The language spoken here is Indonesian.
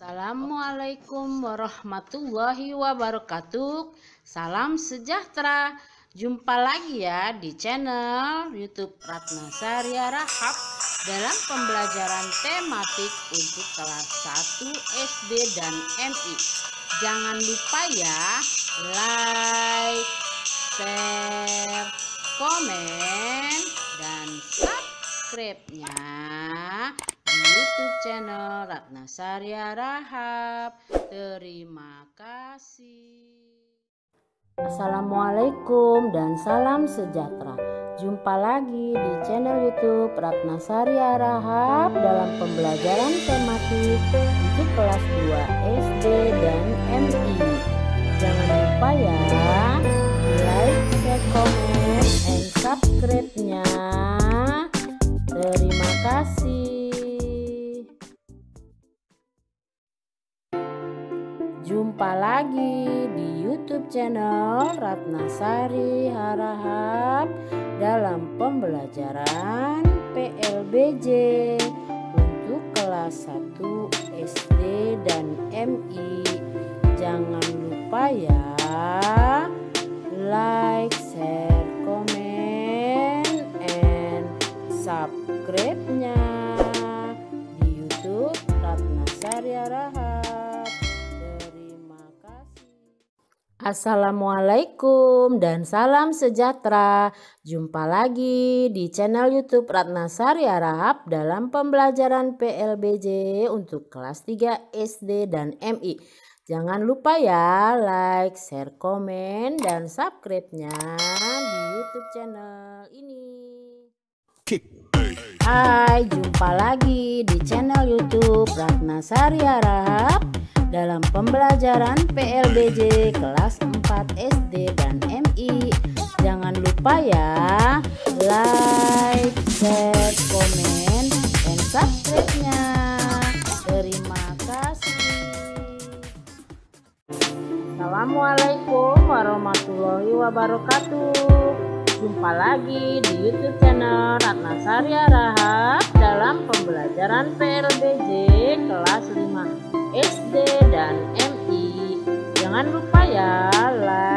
Assalamualaikum warahmatullahi wabarakatuh. Salam sejahtera. Jumpa lagi ya di channel YouTube Ratna Saria Rahab dalam pembelajaran tematik untuk kelas 1 SD dan MI. Jangan lupa ya, like, share, komen, dan subscribe-nya di YouTube channel Ratna Saria Rahab. Terima kasih. Assalamualaikum dan salam sejahtera. Jumpa lagi di channel YouTube Ratna Saria Rahab dalam pembelajaran tematik untuk kelas 2 SD dan MI. Jangan lupa ya, like, share, komen, and subscribe-nya. Terima kasih. Jumpa lagi di YouTube channel Ratna Saria Rahab dalam pembelajaran PLBJ untuk kelas 1 SD dan MI. Jangan lupa ya, like, share, komen, and subscribe-nya di YouTube Ratna Saria Rahab. Assalamualaikum dan salam sejahtera. Jumpa lagi di channel YouTube Ratna Saria Rahab dalam pembelajaran PLBJ untuk kelas 3 SD dan MI. Jangan lupa ya, like, share, komen, dan subscribe-nya di YouTube channel ini. Hai, jumpa lagi di channel YouTube Ratna Saria Rahab dalam pembelajaran PLBJ kelas 4 SD dan MI. Jangan lupa ya, like, share, komen, dan subscribe-nya. Terima kasih. Assalamualaikum warahmatullahi wabarakatuh. Jumpa lagi di YouTube channel Ratna Saria Rahab dalam pembelajaran PLBJ kelas 5 SD dan MI. Jangan lupa ya, like,